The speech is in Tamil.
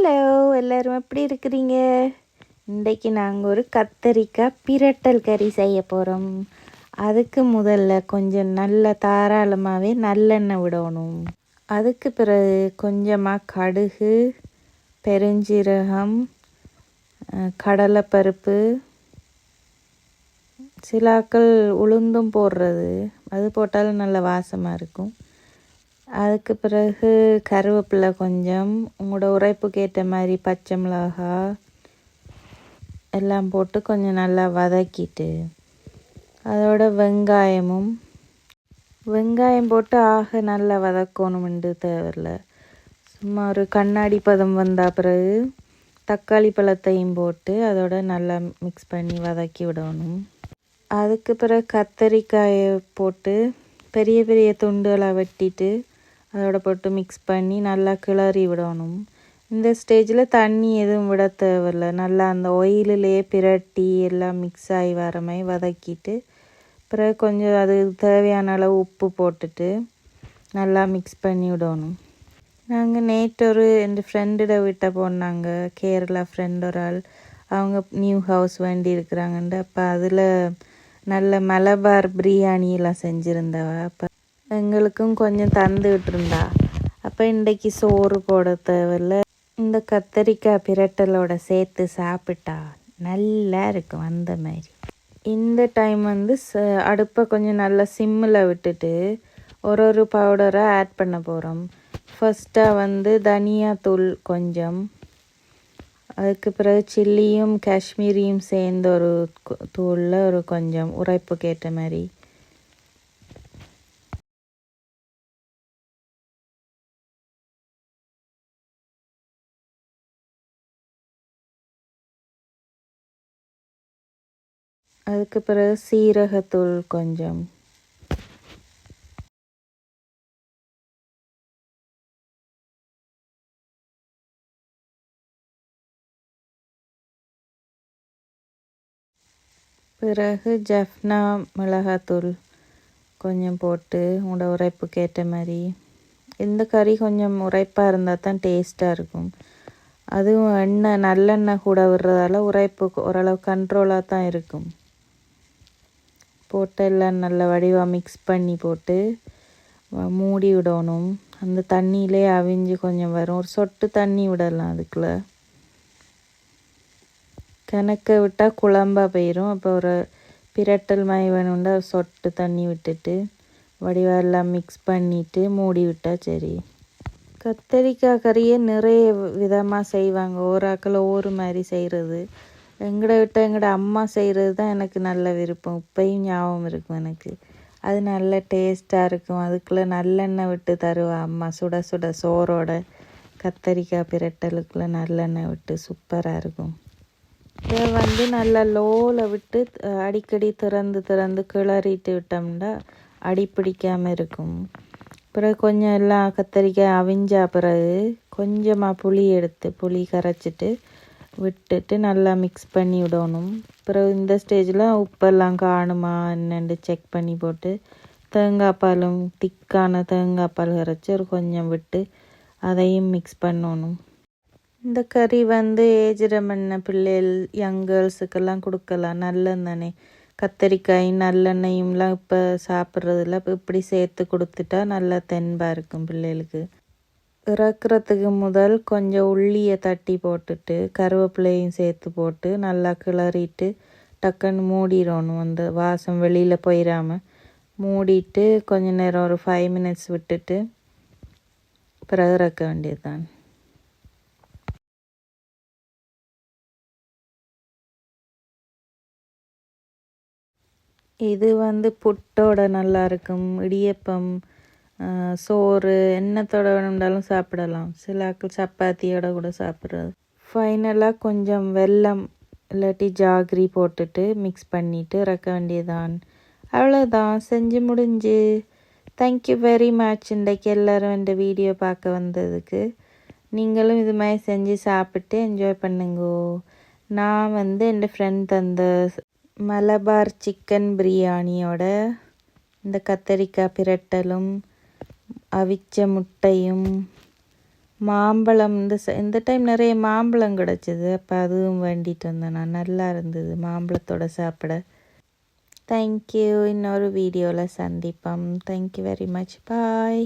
ஹலோ, எல்லோரும் எப்படி இருக்கிறீங்க? இன்றைக்கி நாங்கள் ஒரு கத்தரிக்காய் பிரட்டல் கறி செய்ய போகிறோம். அதுக்கு முதல்ல கொஞ்சம் நல்ல தாராளமாகவே நல்லெண்ணெய் விடணும். அதுக்கு பிறகு கொஞ்சமாக கடுகு, பெருஞ்சீரகம், கடலைப்பருப்பு, சிலாக்கள் உளுந்தும் போடுறது, அது போட்டாலும் நல்ல வாசமாக இருக்கும். அதுக்கு பிறகு கருவேப்பிலை கொஞ்சம், உங்களோட உரைப்புக்கு ஏற்ற மாதிரி பச்சை மிளகாய் எல்லாம் போட்டு கொஞ்சம் நல்லா வதக்கிட்டு அதோட வெங்காயம் போட்டு நல்லா வதக்கணுமெண்டு தேவையில்லை. சும்மா ஒரு கண்ணாடி பதம் வந்த பிறகு தக்காளி பழத்தையும் போட்டு அதோட நல்லா மிக்ஸ் பண்ணி வதக்கி விடணும். அதுக்கு பிறகு கத்தரிக்காயை போட்டு பெரிய பெரிய துண்டுகளாக வெட்டிட்டு அதோட போட்டு மிக்ஸ் பண்ணி நல்லா கிளறி விடணும். இந்த ஸ்டேஜில் தண்ணி எதுவும் விட தேவையில்லை. நல்லா அந்த ஆயிலே பிரட்டி எல்லாம் மிக்ஸ் ஆகி வர மாதிரி வதக்கிட்டு பிறகு கொஞ்சம் அது தேவையான அளவு உப்பு போட்டுட்டு நல்லா மிக்ஸ் பண்ணி விடணும். நாங்கள் நேற்று என் ஃப்ரெண்டிட வீட்டை போனாங்க, கேரளா ஃப்ரெண்ட் ஒரு ஆள். அவங்க நியூ ஹவுஸ் வேண்டி இருக்கிறாங்கன்ட்டு அப்போ அதில் நல்ல மலபார் பிரியாணியெல்லாம் செஞ்சுருந்தவ. அப்போ எங்களுக்கும் கொஞ்சம் தந்துக்கிட்டு இருந்தா. அப்போ இன்றைக்கி சோறு போட தேவையில்லை, இந்த கத்தரிக்காய் பிரட்டலோட சேர்த்து சாப்பிட்டா நல்லா இருக்கும். அந்த மாதிரி இந்த டைம் அடுப்பை கொஞ்சம் நல்லா சிம்மில் விட்டுட்டு ஒரு பவுடராக ஆட் பண்ண போகிறோம். ஃபஸ்ட்டாக தனியாத்தூள் கொஞ்சம், அதுக்கு பிறகு சில்லியும் காஷ்மீரியும் சேர்ந்து ஒரு தூளில் ஒரு கொஞ்சம் உரைப்புக்கு ஏற்ற மாதிரி, அதுக்கு பிறகு சீரகத்தூள் கொஞ்சம், பிறகு ஜஃப்னா மிளகாத்தூள் கொஞ்சம் போட்டு உங்களோட உரைப்புக்கு ஏற்ற மாதிரி. இந்த கறி கொஞ்சம் உரைப்பாக இருந்தால் தான் டேஸ்ட்டாக இருக்கும். அதுவும் நல்லெண்ணெய் கூட விடுறதால உரைப்பு ஓரளவு கண்ட்ரோலாக தான் இருக்கும். போட்டு எல்லாம் நல்ல வடிவாக மிக்ஸ் பண்ணி போட்டு மூடி விடணும். அந்த தண்ணியிலே அவிஞ்சு கொஞ்சம் வரும். ஒரு சொட்டு தண்ணி விடலாம் அதுக்குள்ளே. கணக்க விட்டால் குழம்பாக போயிடும். அப்போ ஒரு பிரட்டல் மாதிரி வேணும்னா சொட்டு தண்ணி விட்டுட்டு வடிவாக எல்லாம் மிக்ஸ் பண்ணிவிட்டு மூடி விட்டால் சரி. கத்தரிக்காய் கறியை நிறைய விதமாக செய்வாங்க. ஒரு ஆக்கள் ஒவ்வொரு மாதிரி செய்கிறது. எங்களோட அம்மா செய்கிறது தான் எனக்கு நல்ல விருப்பம். இப்பயும் ஞாபகம் இருக்கும் எனக்கு. அது நல்ல டேஸ்ட்டாக இருக்கும். அதுக்குள்ளே நல்லெண்ணெய் விட்டு தருவா அம்மா, சுட சுட சோறோட கத்தரிக்காய் பிரட்டலுக்குள்ளே நல்லெண்ணெய் விட்டு சூப்பராக இருக்கும். இதை நல்லா லோவில் விட்டு அடிக்கடி திறந்து கிளறிட்டு விட்டோம்னா அடி பிடிக்காமல் இருக்கும். பிறகு கொஞ்சம் எல்லாம் கத்தரிக்காய் அவிஞ்சா பிறகு கொஞ்சமாக புளி கரைச்சிட்டு விட்டுட்டு நல்லா மிக்ஸ் பண்ணி விடணும். பிறகு இந்த ஸ்டேஜில் உப்பெல்லாம் காணுமா என்னென்னு செக் பண்ணி போட்டு திக்கான தேங்காய் பால் கரைச்சி ஒரு கொஞ்சம் விட்டு அதையும் மிக்ஸ் பண்ணணும். இந்த கறி ஏஜ்டு பண்ண பிள்ளைகள், யங் கேர்ள்ஸுக்கெல்லாம் கொடுக்கலாம். நல்லெண்ணெய் கத்தரிக்காய் நல்லெண்ணெயும்லாம் இப்போ சாப்பிட்றதில்ல. இப்போ இப்படி சேர்த்து கொடுத்துட்டா நல்லா தென்பாக இருக்கும் பிள்ளைகளுக்கு. இறக்குறதுக்கு முதல் கொஞ்சம் உள்ளியை தட்டி போட்டுட்டு கருவேப்பிலையும் சேர்த்து போட்டு நல்லா கிளறிட்டு டக்குன்னு மூடிடணும். அந்த வாசம் வெளியில் போயிடாமல் மூடிட்டு கொஞ்சம் நேரம் ஒரு 5 minutes விட்டுட்டு பிறகு இறக்க வேண்டியது தான். இது புட்டோட நல்லா இருக்கும், இடியப்பம், சோறு என்னத்தோட வேணும்னாலும் சாப்பிடலாம். சில ஆட்கள் சப்பாத்தியோட கூட சாப்பிட்றது. ஃபைனலாக கொஞ்சம் வெல்லம் இல்லாட்டி ஜாகிரி போட்டுட்டு மிக்ஸ் பண்ணிவிட்டு இறக்க வேண்டியதான். அவ்வளோதான், செஞ்சு முடிஞ்சு. தேங்க்யூ வெரி மச் இன்றைக்கு எல்லோரும் இந்த வீடியோ பார்க்க வந்ததுக்கு. நீங்களும் இது மாதிரி செஞ்சு சாப்பிட்டு என்ஜாய் பண்ணுங்கோ. நான் என் ஃப்ரெண்ட் தந்த மலபார் சிக்கன் பிரியாணியோட இந்த கத்தரிக்காய் பிரட்டலும் அவிச்ச முட்டையும் மாம்பழம் இந்த டைம் நிறைய மாம்பழம் கிடச்சிது. அப்போ அதுவும் வேண்டிட்டு வந்தேன் நான். நல்லா இருந்தது மாம்பழத்தோட சாப்பிட. தேங்க்யூ. இன்னொரு வீடியோவில் சந்திப்போம். Thank you very much. பாய்.